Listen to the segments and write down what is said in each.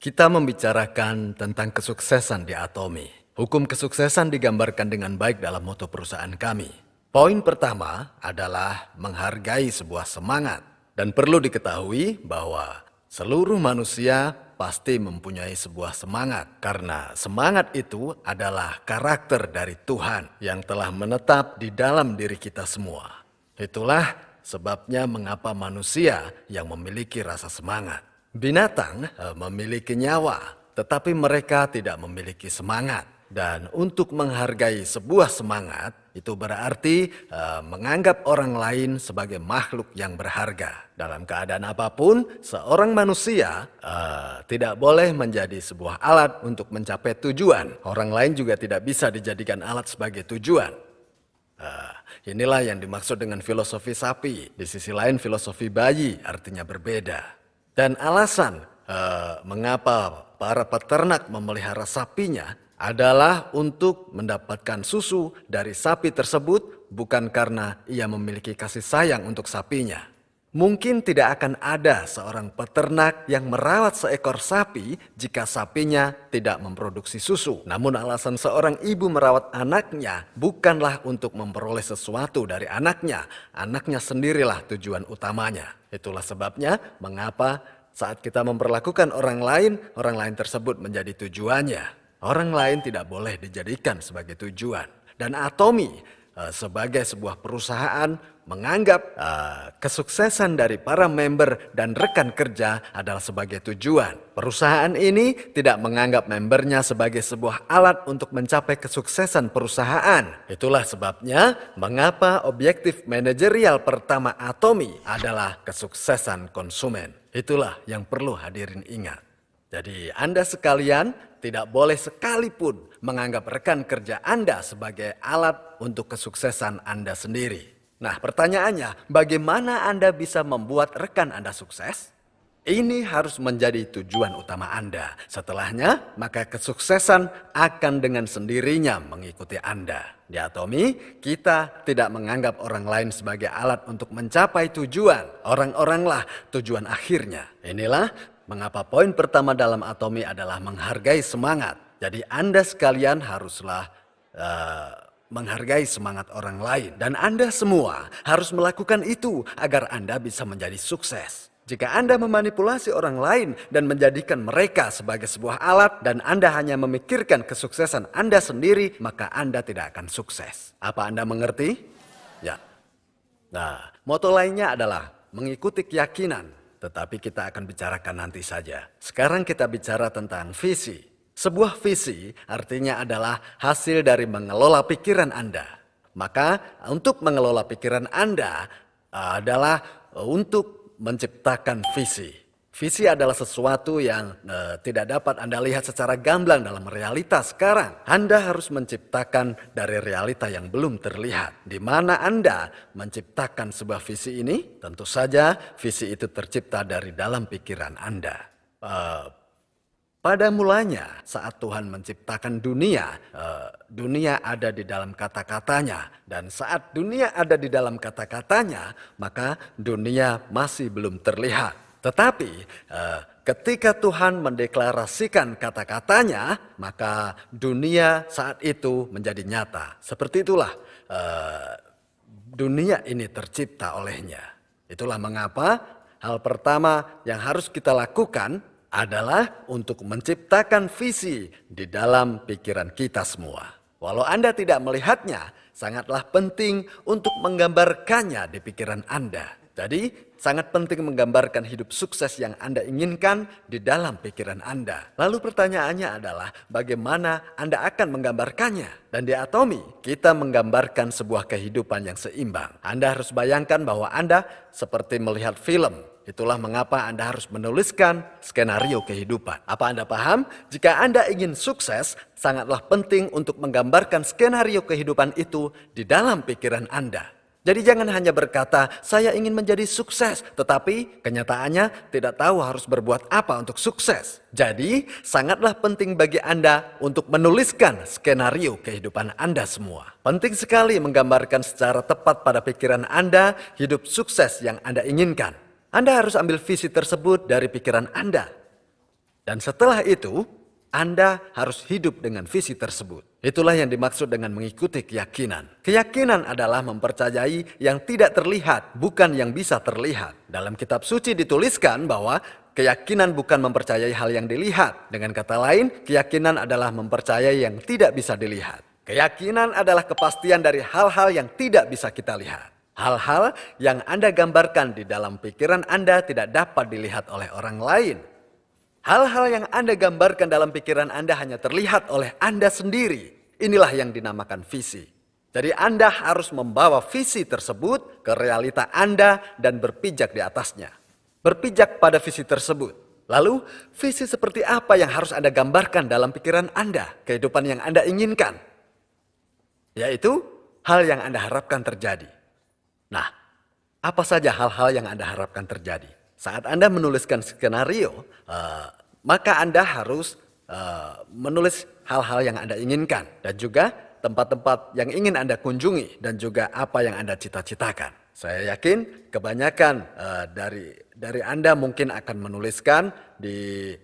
Kita membicarakan tentang kesuksesan di Atomi. Hukum kesuksesan digambarkan dengan baik dalam moto perusahaan kami. Poin pertama adalah menghargai sebuah semangat. Dan perlu diketahui bahwa seluruh manusia pasti mempunyai sebuah semangat. Karena semangat itu adalah karakter dari Tuhan yang telah menetap di dalam diri kita semua. Itulah sebabnya mengapa manusia yang memiliki rasa semangat. Binatang memiliki nyawa, tetapi mereka tidak memiliki semangat. Dan untuk menghargai sebuah semangat, itu berarti menganggap orang lain sebagai makhluk yang berharga. Dalam keadaan apapun, seorang manusia tidak boleh menjadi sebuah alat untuk mencapai tujuan. Orang lain juga tidak bisa dijadikan alat sebagai tujuan. Inilah yang dimaksud dengan filosofi sapi. Di sisi lain filosofi bayi artinya berbeda. Dan alasan mengapa para peternak memelihara sapinya adalah untuk mendapatkan susu dari sapi tersebut bukan karena ia memiliki kasih sayang untuk sapinya. Mungkin tidak akan ada seorang peternak yang merawat seekor sapi jika sapinya tidak memproduksi susu. Namun alasan seorang ibu merawat anaknya bukanlah untuk memperoleh sesuatu dari anaknya. Anaknya sendirilah tujuan utamanya. Itulah sebabnya mengapa saat kita memperlakukan orang lain tersebut menjadi tujuannya. Orang lain tidak boleh dijadikan sebagai tujuan. Dan Atomi sebagai sebuah perusahaan menganggap kesuksesan dari para member dan rekan kerja adalah sebagai tujuan. Perusahaan ini tidak menganggap membernya sebagai sebuah alat untuk mencapai kesuksesan perusahaan. Itulah sebabnya mengapa objektif manajerial pertama Atomi adalah kesuksesan konsumen. Itulah yang perlu hadirin ingat. Jadi Anda sekalian tidak boleh sekalipun menganggap rekan kerja Anda sebagai alat untuk kesuksesan Anda sendiri. Nah, pertanyaannya, bagaimana Anda bisa membuat rekan Anda sukses? Ini harus menjadi tujuan utama Anda. Setelahnya, maka kesuksesan akan dengan sendirinya mengikuti Anda. Di Atomi, kita tidak menganggap orang lain sebagai alat untuk mencapai tujuan. Orang-oranglah tujuan akhirnya. Inilah mengapa poin pertama dalam Atomi adalah menghargai semangat. Jadi Anda sekalian haruslah menghargai semangat orang lain. Dan Anda semua harus melakukan itu agar Anda bisa menjadi sukses. Jika Anda memanipulasi orang lain dan menjadikan mereka sebagai sebuah alat dan Anda hanya memikirkan kesuksesan Anda sendiri, maka Anda tidak akan sukses. Apa Anda mengerti? Ya. Nah, moto lainnya adalah mengikuti keyakinan. Tetapi kita akan bicarakan nanti saja. Sekarang kita bicara tentang visi. Sebuah visi artinya adalah hasil dari mengelola pikiran Anda. Maka untuk mengelola pikiran Anda adalah untuk menciptakan visi. Visi adalah sesuatu yang tidak dapat Anda lihat secara gamblang dalam realitas sekarang. Anda harus menciptakan dari realita yang belum terlihat. Di mana Anda menciptakan sebuah visi ini? Tentu saja visi itu tercipta dari dalam pikiran Anda. Pada mulanya saat Tuhan menciptakan dunia, dunia ada di dalam kata-katanya. Dan saat dunia ada di dalam kata-katanya, maka dunia masih belum terlihat. Tetapi ketika Tuhan mendeklarasikan kata-katanya, maka dunia saat itu menjadi nyata. Seperti itulah dunia ini tercipta olehnya. Itulah mengapa hal pertama yang harus kita lakukan adalah untuk menciptakan visi di dalam pikiran kita semua. Walau Anda tidak melihatnya, sangatlah penting untuk menggambarkannya di pikiran Anda. Jadi, sangat penting menggambarkan hidup sukses yang Anda inginkan di dalam pikiran Anda. Lalu pertanyaannya adalah, bagaimana Anda akan menggambarkannya? Dan di Atomi, kita menggambarkan sebuah kehidupan yang seimbang. Anda harus bayangkan bahwa Anda seperti melihat film. Itulah mengapa Anda harus menuliskan skenario kehidupan. Apa Anda paham? Jika Anda ingin sukses, sangatlah penting untuk menggambarkan skenario kehidupan itu di dalam pikiran Anda. Jadi jangan hanya berkata, saya ingin menjadi sukses, tetapi kenyataannya tidak tahu harus berbuat apa untuk sukses. Jadi sangatlah penting bagi Anda untuk menuliskan skenario kehidupan Anda semua. Penting sekali menggambarkan secara tepat pada pikiran Anda hidup sukses yang Anda inginkan. Anda harus ambil visi tersebut dari pikiran Anda. Dan setelah itu, Anda harus hidup dengan visi tersebut. Itulah yang dimaksud dengan mengikuti keyakinan. Keyakinan adalah mempercayai yang tidak terlihat, bukan yang bisa terlihat. Dalam kitab suci dituliskan bahwa keyakinan bukan mempercayai hal yang dilihat. Dengan kata lain, keyakinan adalah mempercayai yang tidak bisa dilihat. Keyakinan adalah kepastian dari hal-hal yang tidak bisa kita lihat. Hal-hal yang Anda gambarkan di dalam pikiran Anda tidak dapat dilihat oleh orang lain. Hal-hal yang Anda gambarkan dalam pikiran Anda hanya terlihat oleh Anda sendiri. Inilah yang dinamakan visi. Jadi Anda harus membawa visi tersebut ke realita Anda dan berpijak di atasnya. Berpijak pada visi tersebut. Lalu, visi seperti apa yang harus Anda gambarkan dalam pikiran Anda, kehidupan yang Anda inginkan? Yaitu hal yang Anda harapkan terjadi. Nah, apa saja hal-hal yang Anda harapkan terjadi? Saat Anda menuliskan skenario, maka Anda harus menulis hal-hal yang Anda inginkan. Dan juga tempat-tempat yang ingin Anda kunjungi. Dan juga apa yang Anda cita-citakan. Saya yakin kebanyakan dari Anda mungkin akan menuliskan di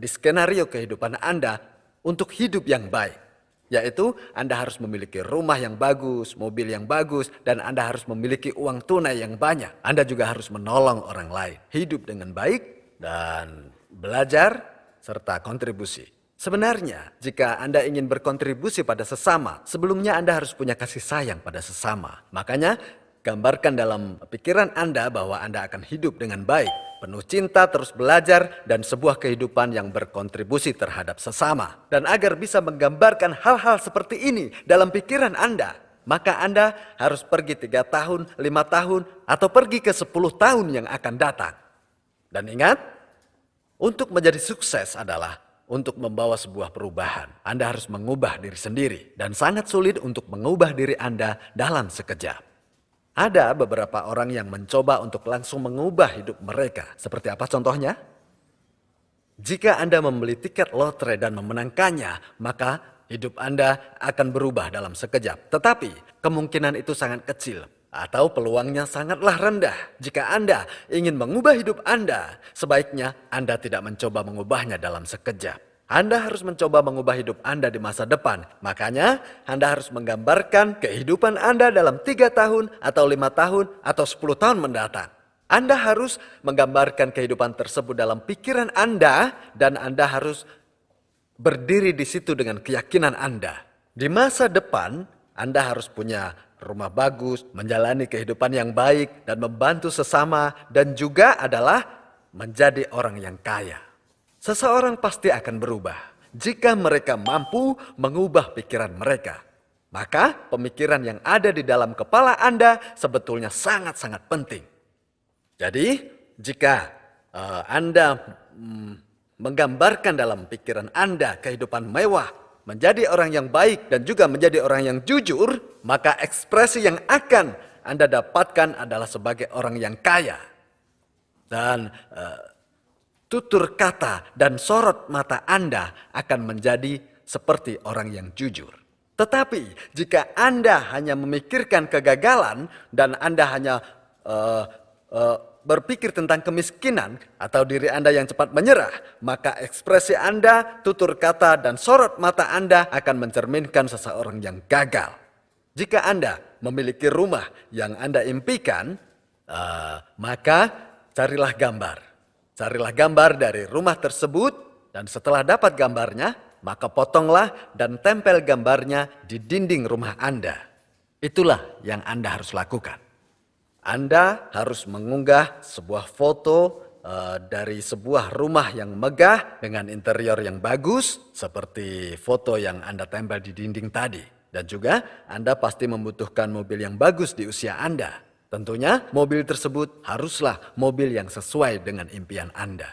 skenario kehidupan Anda untuk hidup yang baik. Yaitu Anda harus memiliki rumah yang bagus, mobil yang bagus, dan Anda harus memiliki uang tunai yang banyak. Anda juga harus menolong orang lain, hidup dengan baik, dan belajar, serta kontribusi. Sebenarnya, jika Anda ingin berkontribusi pada sesama, sebelumnya Anda harus punya kasih sayang pada sesama. Makanya, gambarkan dalam pikiran Anda bahwa Anda akan hidup dengan baik, penuh cinta, terus belajar, dan sebuah kehidupan yang berkontribusi terhadap sesama. Dan agar bisa menggambarkan hal-hal seperti ini dalam pikiran Anda, maka Anda harus pergi 3 tahun, 5 tahun, atau pergi ke 10 tahun yang akan datang. Dan ingat, untuk menjadi sukses adalah untuk membawa sebuah perubahan. Anda harus mengubah diri sendiri, dan sangat sulit untuk mengubah diri Anda dalam sekejap. Ada beberapa orang yang mencoba untuk langsung mengubah hidup mereka. Seperti apa contohnya? Jika Anda membeli tiket lotre dan memenangkannya, maka hidup Anda akan berubah dalam sekejap. Tetapi kemungkinan itu sangat kecil atau peluangnya sangatlah rendah. Jika Anda ingin mengubah hidup Anda, sebaiknya Anda tidak mencoba mengubahnya dalam sekejap. Anda harus mencoba mengubah hidup Anda di masa depan. Makanya Anda harus menggambarkan kehidupan Anda dalam 3 tahun atau 5 tahun atau 10 tahun mendatang. Anda harus menggambarkan kehidupan tersebut dalam pikiran Anda dan Anda harus berdiri di situ dengan keyakinan Anda. Di masa depan Anda harus punya rumah bagus, menjalani kehidupan yang baik dan membantu sesama dan juga adalah menjadi orang yang kaya. Seseorang pasti akan berubah jika mereka mampu mengubah pikiran mereka. Maka pemikiran yang ada di dalam kepala Anda sebetulnya sangat-sangat penting. Jadi jika Anda menggambarkan dalam pikiran Anda kehidupan mewah, menjadi orang yang baik dan juga menjadi orang yang jujur, maka ekspresi yang akan Anda dapatkan adalah sebagai orang yang kaya. Dan tutur kata dan sorot mata Anda akan menjadi seperti orang yang jujur. Tetapi jika Anda hanya memikirkan kegagalan dan Anda hanya berpikir tentang kemiskinan atau diri Anda yang cepat menyerah, maka ekspresi Anda, tutur kata, dan sorot mata Anda akan mencerminkan seseorang yang gagal. Jika Anda memiliki rumah yang Anda impikan, maka carilah gambar. Carilah gambar dari rumah tersebut dan setelah dapat gambarnya, maka potonglah dan tempel gambarnya di dinding rumah Anda. Itulah yang Anda harus lakukan. Anda harus mengunggah sebuah foto dari sebuah rumah yang megah dengan interior yang bagus seperti foto yang Anda tempel di dinding tadi. Dan juga Anda pasti membutuhkan mobil yang bagus di usia Anda. Tentunya mobil tersebut haruslah mobil yang sesuai dengan impian Anda.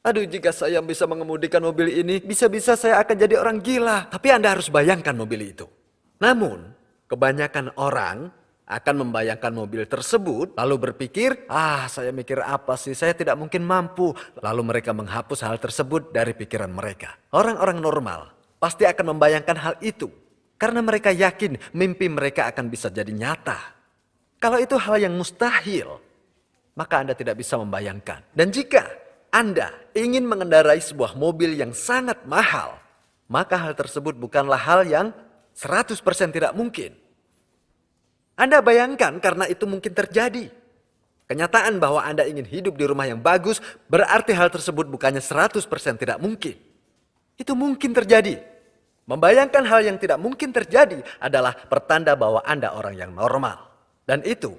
Aduh, jika saya bisa mengemudikan mobil ini, bisa-bisa saya akan jadi orang gila. Tapi Anda harus bayangkan mobil itu. Namun, kebanyakan orang akan membayangkan mobil tersebut, lalu berpikir, saya mikir apa sih, saya tidak mungkin mampu. Lalu mereka menghapus hal tersebut dari pikiran mereka. Orang-orang normal pasti akan membayangkan hal itu. Karena mereka yakin mimpi mereka akan bisa jadi nyata. Kalau itu hal yang mustahil, maka Anda tidak bisa membayangkan. Dan jika Anda ingin mengendarai sebuah mobil yang sangat mahal, maka hal tersebut bukanlah hal yang 100% tidak mungkin. Anda bayangkan karena itu mungkin terjadi. Kenyataan bahwa Anda ingin hidup di rumah yang bagus berarti hal tersebut bukannya 100% tidak mungkin. Itu mungkin terjadi. Membayangkan hal yang tidak mungkin terjadi adalah pertanda bahwa Anda orang yang normal. Dan itu,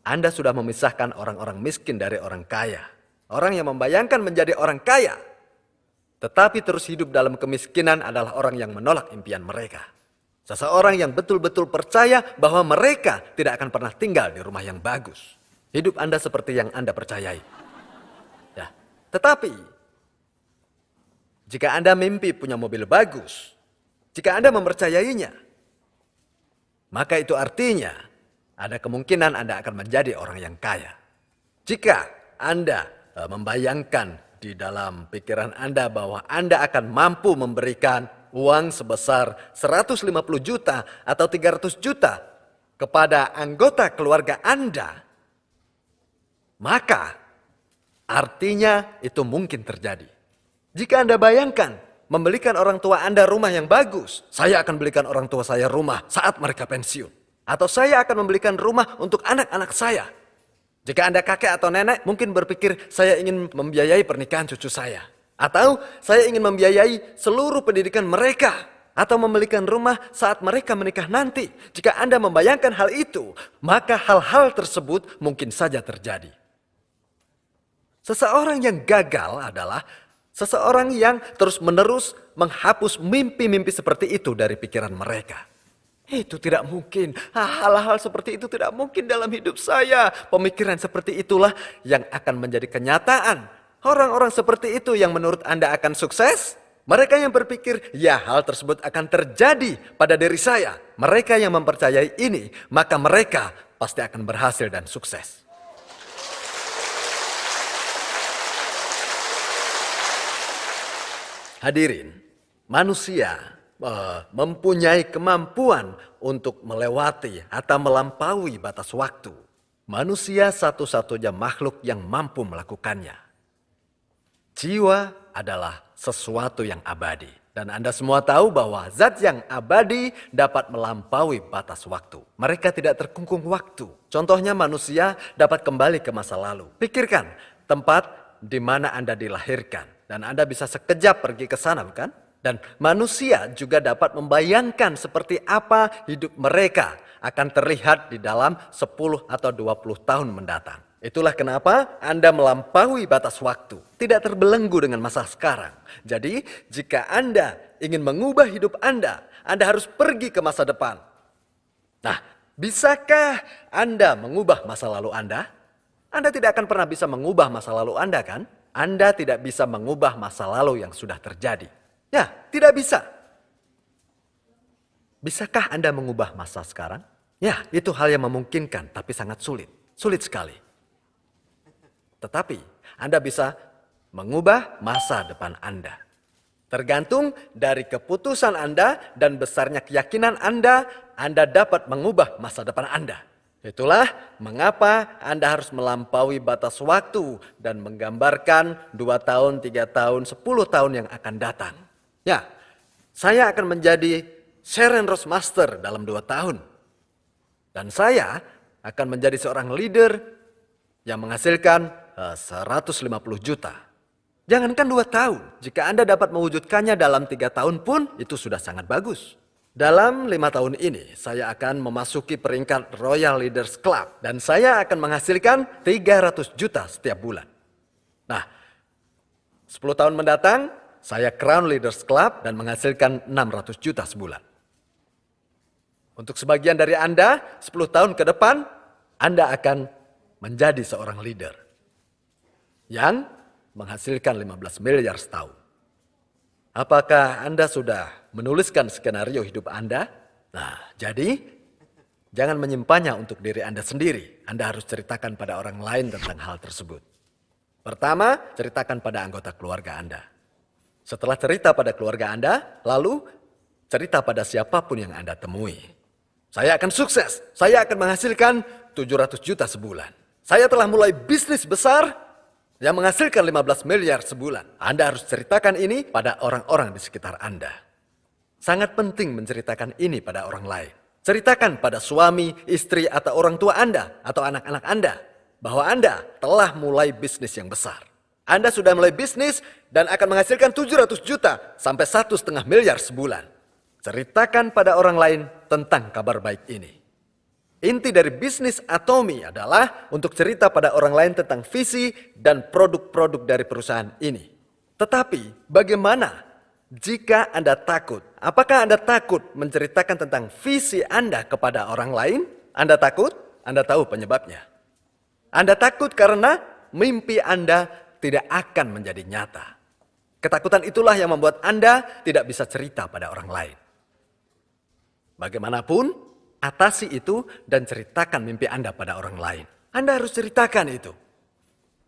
Anda sudah memisahkan orang-orang miskin dari orang kaya. Orang yang membayangkan menjadi orang kaya, tetapi terus hidup dalam kemiskinan adalah orang yang menolak impian mereka. Seseorang yang betul-betul percaya bahwa mereka tidak akan pernah tinggal di rumah yang bagus. Hidup Anda seperti yang Anda percayai. Ya, tetapi, jika Anda mimpi punya mobil bagus, jika Anda mempercayainya, maka itu artinya ada kemungkinan Anda akan menjadi orang yang kaya. Jika Anda membayangkan di dalam pikiran Anda bahwa Anda akan mampu memberikan uang sebesar 150 juta atau 300 juta kepada anggota keluarga Anda, maka artinya itu mungkin terjadi. Jika Anda bayangkan membelikan orang tua Anda rumah yang bagus, saya akan belikan orang tua saya rumah saat mereka pensiun. Atau saya akan membelikan rumah untuk anak-anak saya. Jika Anda kakek atau nenek mungkin berpikir saya ingin membiayai pernikahan cucu saya. Atau saya ingin membiayai seluruh pendidikan mereka. Atau membelikan rumah saat mereka menikah nanti. Jika Anda membayangkan hal itu, maka hal-hal tersebut mungkin saja terjadi. Seseorang yang gagal adalah seseorang yang terus-menerus menghapus mimpi-mimpi seperti itu dari pikiran mereka. Itu tidak mungkin. Hal-hal seperti itu tidak mungkin dalam hidup saya. Pemikiran seperti itulah yang akan menjadi kenyataan. Orang-orang seperti itu yang menurut Anda akan sukses. Mereka yang berpikir, ya hal tersebut akan terjadi pada diri saya. Mereka yang mempercayai ini, maka mereka pasti akan berhasil dan sukses. Hadirin, manusia mempunyai kemampuan untuk melewati atau melampaui batas waktu. Manusia satu-satunya makhluk yang mampu melakukannya. Jiwa adalah sesuatu yang abadi. Dan Anda semua tahu bahwa zat yang abadi dapat melampaui batas waktu. Mereka tidak terkungkung waktu. Contohnya manusia dapat kembali ke masa lalu. Pikirkan tempat di mana Anda dilahirkan. Dan Anda bisa sekejap pergi ke sana, bukan? Dan manusia juga dapat membayangkan seperti apa hidup mereka akan terlihat di dalam 10 atau 20 tahun mendatang. Itulah kenapa Anda melampaui batas waktu. Tidak terbelenggu dengan masa sekarang. Jadi jika Anda ingin mengubah hidup Anda harus pergi ke masa depan. Nah, bisakah Anda mengubah masa lalu Anda? Anda tidak akan pernah bisa mengubah masa lalu Anda, kan? Anda tidak bisa mengubah masa lalu yang sudah terjadi. Ya, tidak bisa. Bisakah Anda mengubah masa sekarang? Ya, itu hal yang memungkinkan, tapi sangat sulit. Sulit sekali. Tetapi, Anda bisa mengubah masa depan Anda. Tergantung dari keputusan Anda dan besarnya keyakinan Anda dapat mengubah masa depan Anda. Itulah mengapa Anda harus melampaui batas waktu dan menggambarkan 2 tahun, 3 tahun, 10 tahun yang akan datang. Ya, saya akan menjadi Sharon Rose Master dalam 2 tahun. Dan saya akan menjadi seorang leader yang menghasilkan 150 juta. Jangankan 2 tahun, jika Anda dapat mewujudkannya dalam 3 tahun pun itu sudah sangat bagus. Dalam 5 tahun ini, saya akan memasuki peringkat Royal Leaders Club. Dan saya akan menghasilkan 300 juta setiap bulan. Nah, 10 tahun mendatang, saya Crown Leaders Club dan menghasilkan 600 juta sebulan. Untuk sebagian dari Anda, 10 tahun ke depan, Anda akan menjadi seorang leader yang menghasilkan 15 miliar setahun. Apakah Anda sudah menuliskan skenario hidup Anda? Nah, jadi jangan menyimpannya untuk diri Anda sendiri. Anda harus ceritakan pada orang lain tentang hal tersebut. Pertama, ceritakan pada anggota keluarga Anda. Setelah cerita pada keluarga Anda, lalu cerita pada siapapun yang Anda temui. Saya akan sukses, saya akan menghasilkan 700 juta sebulan. Saya telah mulai bisnis besar yang menghasilkan 15 miliar sebulan. Anda harus ceritakan ini pada orang-orang di sekitar Anda. Sangat penting menceritakan ini pada orang lain. Ceritakan pada suami, istri, atau orang tua Anda, atau anak-anak Anda, bahwa Anda telah mulai bisnis yang besar. Anda sudah mulai bisnis dan akan menghasilkan 700 juta sampai 1,5 miliar sebulan. Ceritakan pada orang lain tentang kabar baik ini. Inti dari bisnis Atomy adalah untuk cerita pada orang lain tentang visi dan produk-produk dari perusahaan ini. Tetapi bagaimana jika Anda takut? Apakah Anda takut menceritakan tentang visi Anda kepada orang lain? Anda takut? Anda tahu penyebabnya. Anda takut karena mimpi Anda tidak akan menjadi nyata. Ketakutan itulah yang membuat Anda tidak bisa cerita pada orang lain. Bagaimanapun, atasi itu dan ceritakan mimpi Anda pada orang lain. Anda harus ceritakan itu.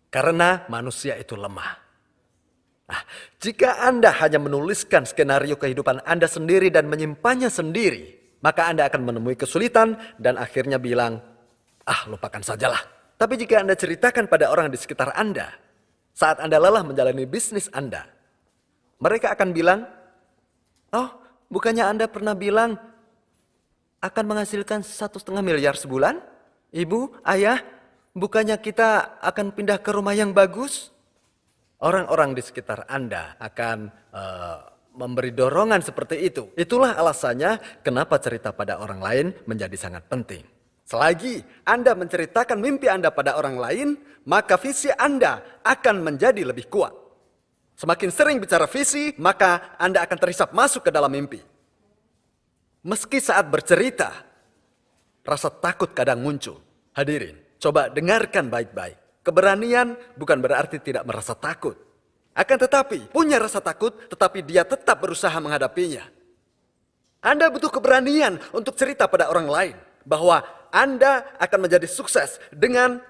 Karena manusia itu lemah. Nah, jika Anda hanya menuliskan skenario kehidupan Anda sendiri dan menyimpannya sendiri, maka Anda akan menemui kesulitan dan akhirnya bilang, lupakan sajalah. Tapi jika Anda ceritakan pada orang di sekitar Anda, saat Anda lelah menjalani bisnis Anda, mereka akan bilang, bukannya Anda pernah bilang akan menghasilkan 1,5 miliar sebulan? Ibu, ayah, bukannya kita akan pindah ke rumah yang bagus? Orang-orang di sekitar Anda akan memberi dorongan seperti itu. Itulah alasannya kenapa cerita pada orang lain menjadi sangat penting. Selagi Anda menceritakan mimpi Anda pada orang lain, maka visi Anda akan menjadi lebih kuat. Semakin sering bicara visi, maka Anda akan terhisap masuk ke dalam mimpi. Meski saat bercerita, rasa takut kadang muncul. Hadirin, coba dengarkan baik-baik. Keberanian bukan berarti tidak merasa takut. Akan tetapi, punya rasa takut, tetapi dia tetap berusaha menghadapinya. Anda butuh keberanian untuk cerita pada orang lain bahwa Anda akan menjadi sukses dengan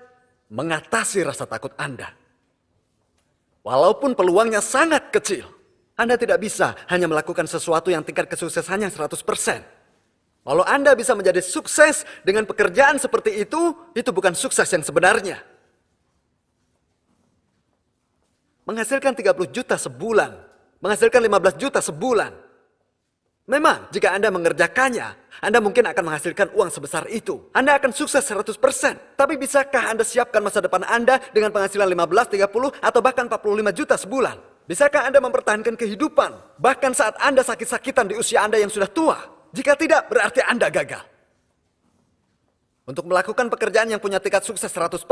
mengatasi rasa takut Anda. Walaupun peluangnya sangat kecil, Anda tidak bisa hanya melakukan sesuatu yang tingkat kesuksesannya 100%. Walau Anda bisa menjadi sukses dengan pekerjaan seperti itu bukan sukses yang sebenarnya. Menghasilkan 30 juta sebulan, menghasilkan 15 juta sebulan. Memang, jika Anda mengerjakannya, Anda mungkin akan menghasilkan uang sebesar itu. Anda akan sukses 100%. Tapi bisakah Anda siapkan masa depan Anda dengan penghasilan 15, 30, atau bahkan 45 juta sebulan? Bisakah Anda mempertahankan kehidupan, bahkan saat Anda sakit-sakitan di usia Anda yang sudah tua? Jika tidak, berarti Anda gagal. Untuk melakukan pekerjaan yang punya tingkat sukses 100%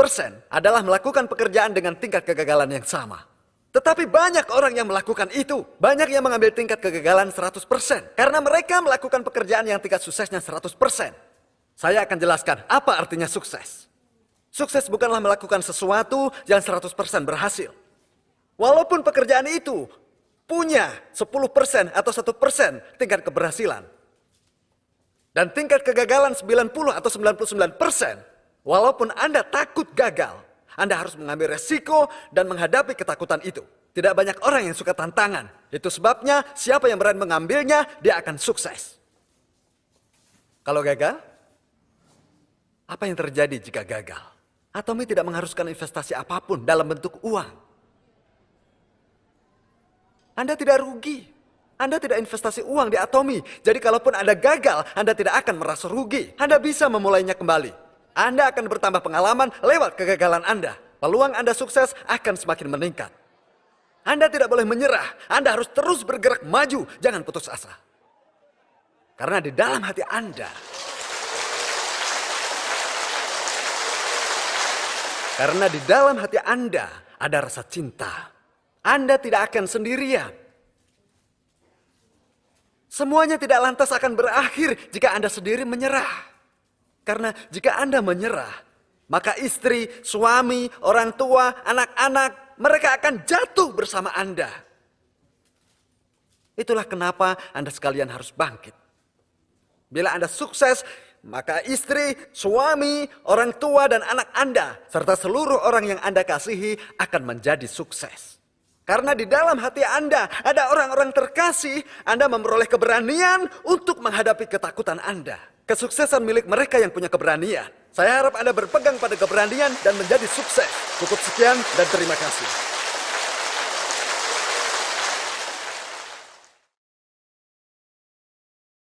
adalah melakukan pekerjaan dengan tingkat kegagalan yang sama. Tetapi banyak orang yang melakukan itu. Banyak yang mengambil tingkat kegagalan 100%. Karena mereka melakukan pekerjaan yang tingkat suksesnya 100%. Saya akan jelaskan apa artinya sukses. Sukses bukanlah melakukan sesuatu yang 100% berhasil. Walaupun pekerjaan itu punya 10% atau 1% tingkat keberhasilan. Dan tingkat kegagalan 90 atau 99%. Walaupun Anda takut gagal, Anda harus mengambil resiko dan menghadapi ketakutan itu. Tidak banyak orang yang suka tantangan. Itu sebabnya siapa yang berani mengambilnya, dia akan sukses. Kalau gagal, apa yang terjadi jika gagal? Atomy tidak mengharuskan investasi apapun dalam bentuk uang. Anda tidak rugi. Anda tidak investasi uang di Atomy. Jadi kalaupun Anda gagal, Anda tidak akan merasa rugi. Anda bisa memulainya kembali. Anda akan bertambah pengalaman lewat kegagalan Anda. Peluang Anda sukses akan semakin meningkat. Anda tidak boleh menyerah. Anda harus terus bergerak maju. Jangan putus asa. Karena di dalam hati Anda, ada rasa cinta. Anda tidak akan sendirian. Semuanya tidak lantas akan berakhir jika Anda sendiri menyerah. Karena jika Anda menyerah, maka istri, suami, orang tua, anak-anak, mereka akan jatuh bersama Anda. Itulah kenapa Anda sekalian harus bangkit. Bila Anda sukses, maka istri, suami, orang tua, dan anak Anda, serta seluruh orang yang Anda kasihi akan menjadi sukses. Karena di dalam hati Anda ada orang-orang terkasih, Anda memperoleh keberanian untuk menghadapi ketakutan Anda. Kesuksesan milik mereka yang punya keberanian. Saya harap Anda berpegang pada keberanian dan menjadi sukses. Cukup sekian dan terima kasih.